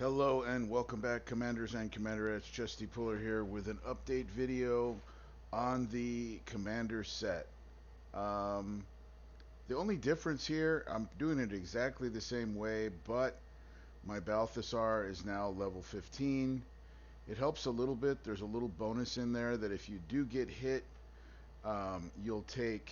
Hello and welcome back, Commanders and Commanderettes. Chesty Puller here with an update video on the Commander set. Um, the only difference here, I'm doing it exactly the same way, but my Balthasar is now level 15. It helps a little bit. There's a little bonus in there that if you do get hit, you'll take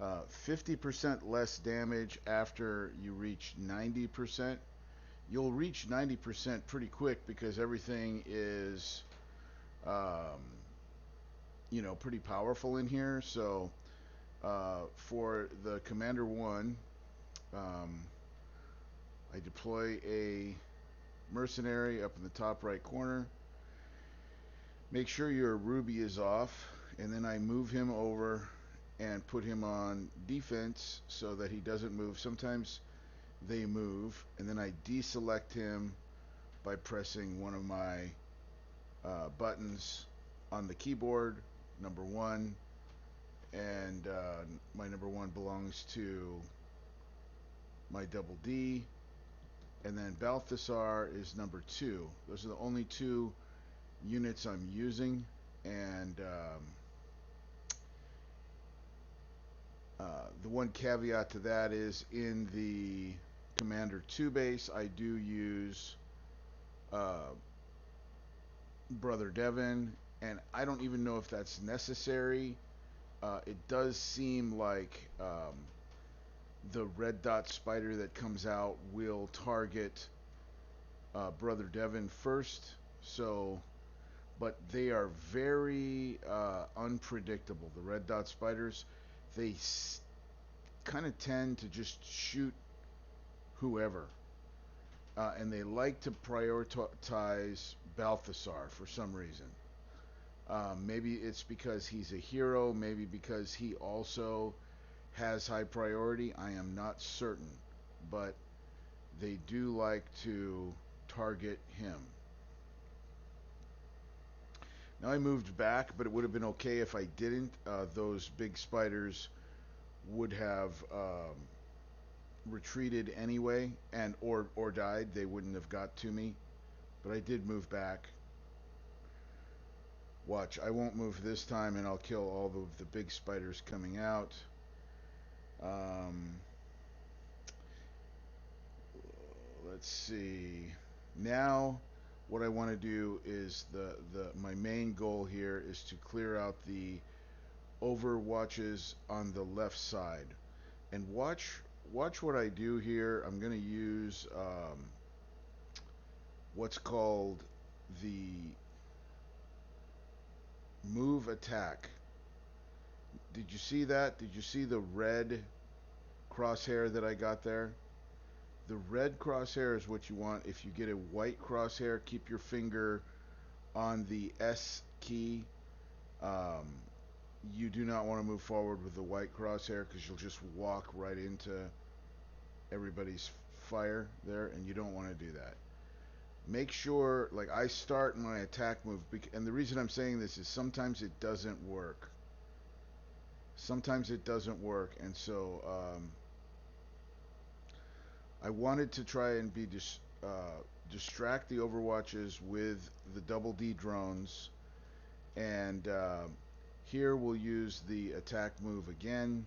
50% less damage after you reach 90%. You'll reach 90% pretty quick because everything is, um, pretty powerful in here. So for the Commander 1, um, I deploy a mercenary up in the top right corner. Make sure your ruby is off, and then I move him over and put him on defense so that he doesn't move. Sometimes they move, and then I deselect him by pressing one of my buttons on the keyboard, number one, and my number one belongs to my double D, and then Balthasar is number two. Those are the only two units I'm using, and the one caveat to that is in the Commander 2 base, I do use uh, Brother Devin, and I don't even know if that's necessary. It does seem like the red dot spider that comes out will target Brother Devin first. So, but they are very unpredictable. The red dot spiders, they kind of tend to just shoot whoever. And they like to prioritize Balthasar for some reason. Maybe it's because he's a hero, maybe because he also has high priority. I am not certain, but they do like to target him. Now I moved back, but it would have been okay if I didn't. Those big spiders would have retreated anyway, and or died. They wouldn't have got to me, but I did move back. Watch, I won't move this time, and I'll kill all of the big spiders coming out. Um, let's see. Now, what I want to do is the my main goal here is to clear out the overwatches on the left side, and watch what I do here. I'm going to use what's called the move attack. Did you see that? Did you see the red crosshair that I got there? The red crosshair is what you want. If you get a white crosshair, keep your finger on the S key. Um, you do not want to move forward with the white crosshair because you'll just walk right into everybody's fire there, and you don't want to do that. Make sure, like I start my attack move, and the reason I'm saying this is sometimes it doesn't work. Sometimes it doesn't work, and so I wanted to try and distract the Overwatches with the double D drones, and here we'll use the attack move again.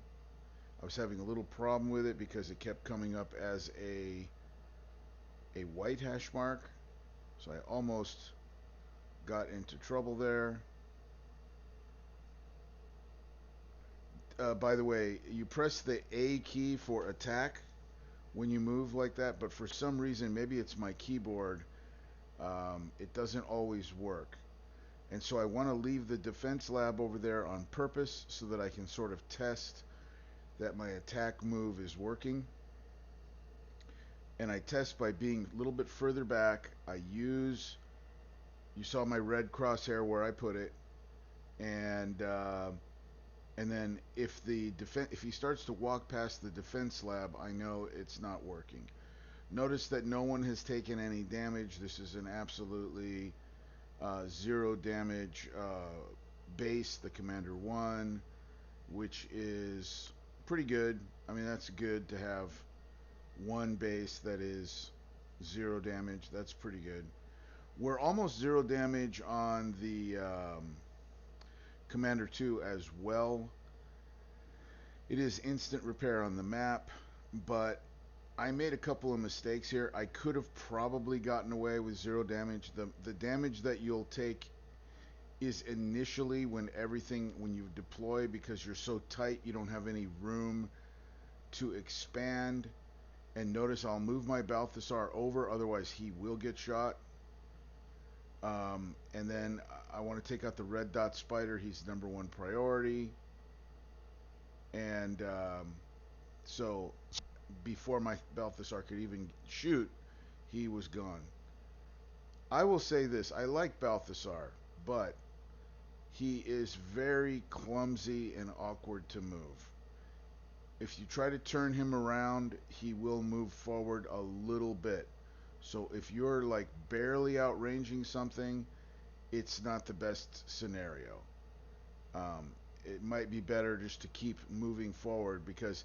I was having a little problem with it because it kept coming up as a white hash mark, so I almost got into trouble there. By the way, you press the A key for attack when you move like that, but for some reason, maybe it's my keyboard, it doesn't always work. And so I want to leave the defense lab over there on purpose so that I can sort of test that my attack move is working. And I test by being a little bit further back. You saw my red crosshair where I put it, and then if he starts to walk past the defense lab, I know it's not working. Notice that no one has taken any damage. This is an absolutely zero damage base, the Commander 1, which is pretty good. I mean, that's good to have one base that is zero damage. That's pretty good. We're almost zero damage on the Commander 2 as well. It is instant repair on the map, but I made a couple of mistakes here. I could have probably gotten away with zero damage. The damage that you'll take is initially when you deploy, because you're so tight you don't have any room to expand. And notice I'll move my Balthasar over, otherwise he will get shot. And then I want to take out the red dot spider. He's number one priority. And so before my Balthasar could even shoot, he was gone. I will say this: I like Balthasar, but he is very clumsy and awkward to move. If you try to turn him around, he will move forward a little bit. So if you're like barely outranging something, it's not the best scenario. Um, it might be better just to keep moving forward, because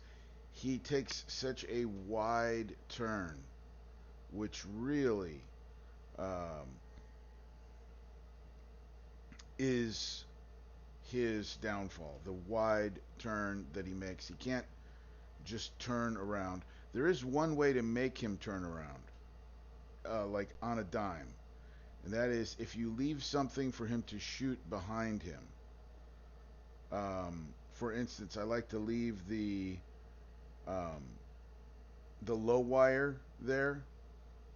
he takes such a wide turn, which really um, is his downfall. The wide turn that he makes, he can't just turn around. There is one way to make him turn around, like on a dime, and that is if you leave something for him to shoot behind him. For instance, I like to leave um, the low wire there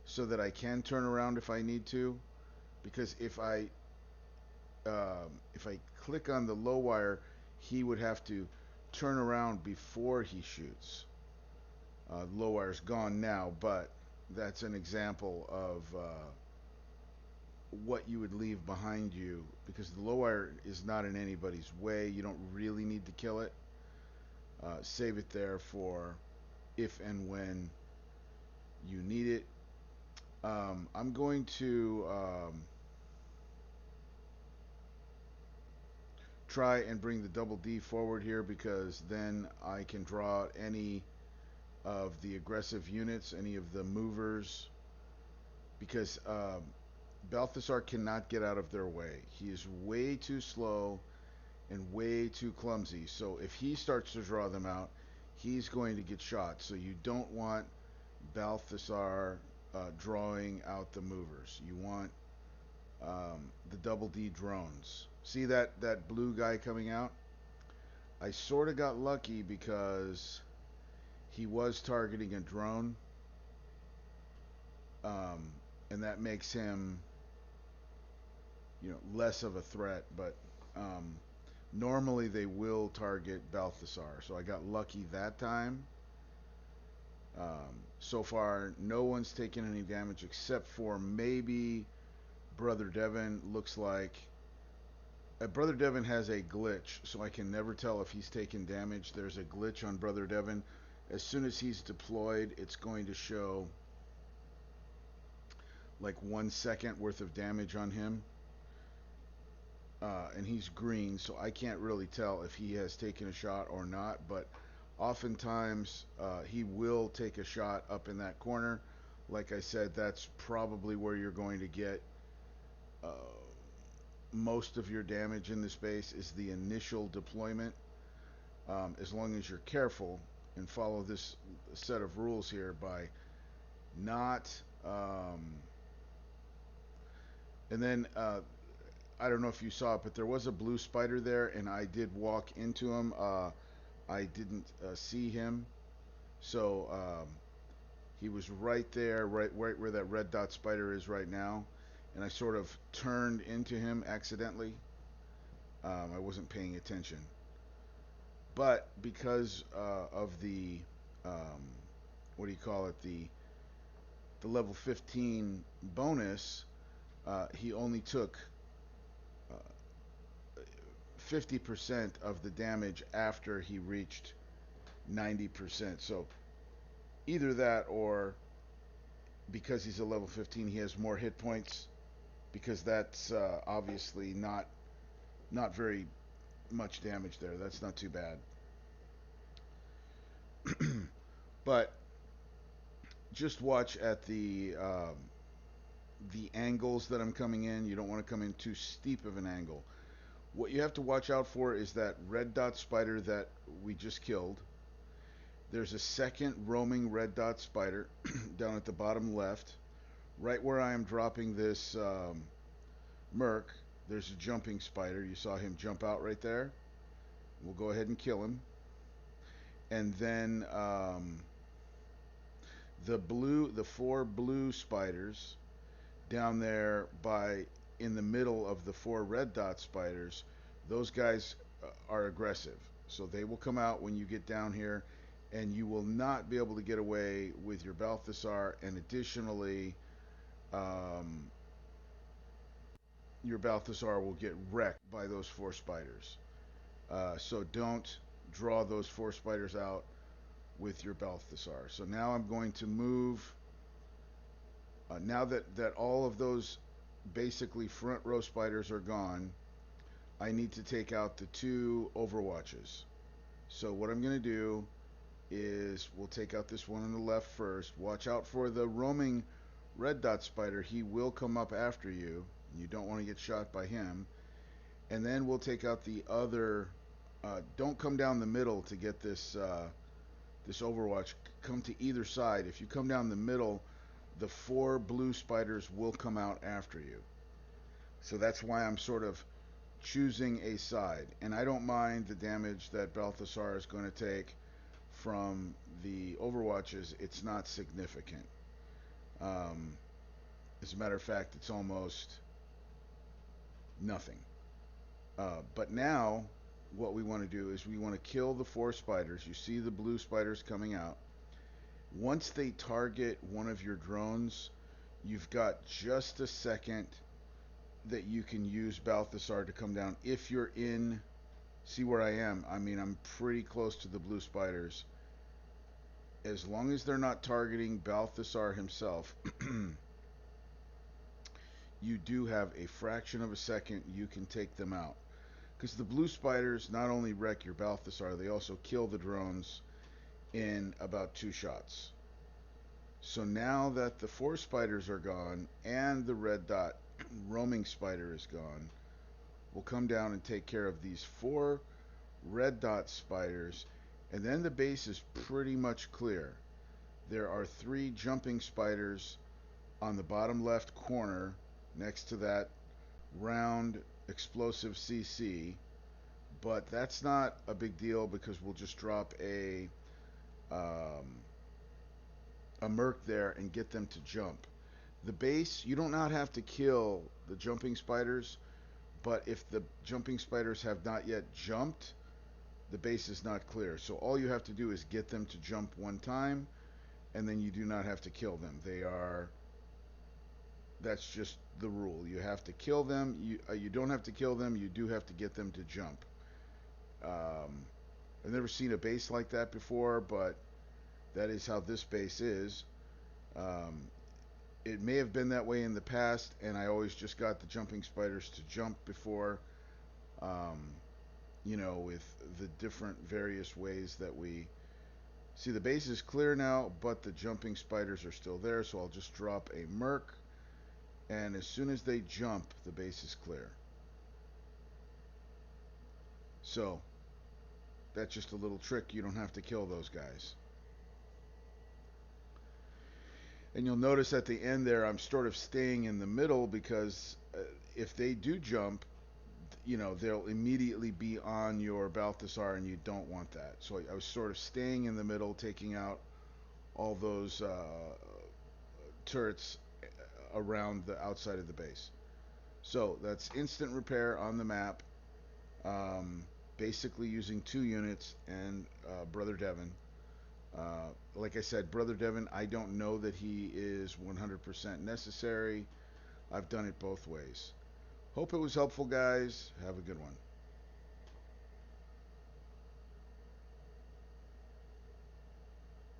so that I can turn around if I need to. Because if I click on the low wire, he would have to turn around before he shoots. Low wire's gone now, but that's an example of what you would leave behind you, because the low wire is not in anybody's way. You don't really need to kill it. Save it there for if and when you need it. I'm going to try and bring the double D forward here, because then I can draw out any of the aggressive units, any of the movers, because Balthasar cannot get out of their way. He is way too slow and way too clumsy. So if he starts to draw them out, he's going to get shot. So you don't want Balthasar drawing out the movers. You want the double D drones. See that blue guy coming out? I sort of got lucky because he was targeting a drone, um, and that makes him, less of a threat. But um, normally they will target Balthasar, so I got lucky that time. So far, no one's taken any damage except for maybe Brother Devin. Looks like Brother Devin has a glitch, so I can never tell if he's taken damage. There's a glitch on Brother Devin. As soon as he's deployed, it's going to show like 1 second worth of damage on him. And he's green, so I can't really tell if he has taken a shot or not, but oftentimes he will take a shot up in that corner. Like I said, that's probably where you're going to get uh, most of your damage in this base, is the initial deployment. As long as you're careful and follow this set of rules here by not and then I don't know if you saw it, but there was a blue spider there, and I did walk into him. I didn't see him, so he was right there, right where that red dot spider is right now, and I sort of turned into him accidentally. I wasn't paying attention, but because of the what do you call it, the level 15 bonus, he only took 50% of the damage after he reached 90%. So either that, or because he's a level 15, he has more hit points, because that's obviously not very much damage there. That's not too bad. But just watch at the angles that I'm coming in. You don't want to come in too steep of an angle. What you have to watch out for is that red dot spider that we just killed. There's a second roaming red dot spider down at the bottom left. Right where I am dropping this Merc, there's a jumping spider. You saw him jump out right there. We'll go ahead and kill him. And then the four blue spiders down there by in the middle of the four red dot spiders, those guys are aggressive. So they will come out when you get down here, and you will not be able to get away with your Balthasar. And additionally, um, your Balthasar will get wrecked by those four spiders. So don't draw those four spiders out with your Balthasar. So now I'm going to move. Now that all of those basically front row spiders are gone, I need to take out the two Overwatches. So what I'm going to do is we'll take out this one on the left first. Watch out for the roaming red dot spider. He will come up after you. You don't want to get shot by him. And then we'll take out the other. Don't come down the middle to get this Overwatch. Come to either side. If you come down the middle, the four blue spiders will come out after you. So that's why I'm sort of choosing a side. And I don't mind the damage that Balthasar is going to take from the Overwatches. It's not significant. As a matter of fact, it's almost nothing. But now, what we want to do is we want to kill the four spiders. You see the blue spiders coming out. Once they target one of your drones, you've got just a second that you can use Balthasar to come down. If you're in, see where I am? I mean, I'm pretty close to the blue spiders. As long as they're not targeting Balthasar himself, you do have a fraction of a second you can take them out. Because the blue spiders not only wreck your Balthasar, they also kill the drones in about 2 shots. So now that the 4 spiders are gone and the red dot roaming spider is gone, we'll come down and take care of these 4 red dot spiders, and then the base is pretty much clear. There are 3 jumping spiders on the bottom left corner next to that round explosive CC, but that's not a big deal because we'll just drop a Merc there and get them to jump. The base, you do not have to kill the jumping spiders, but if the jumping spiders have not yet jumped, the base is not clear. So all you have to do is get them to jump one time, and then you do not have to kill them. That's just the rule. You have to kill them. You don't have to kill them. You do have to get them to jump. I've never seen a base like that before, but that is how this base is. It may have been that way in the past, and I always just got the jumping spiders to jump before, with the different various ways that we see. The base is clear now, but the jumping spiders are still there, so I'll just drop a Merc, and as soon as they jump, the base is clear. So that's just a little trick. You don't have to kill those guys. And you'll notice at the end there, I'm sort of staying in the middle because if they do jump, they'll immediately be on your Balthasar, and you don't want that. So I was sort of staying in the middle, taking out all those turrets around the outside of the base. So that's instant repair on the map, basically using 2 units and Brother Devin. Like I said, Brother Devin, I don't know that he is 100% necessary. I've done it both ways. Hope it was helpful, guys. Have a good one.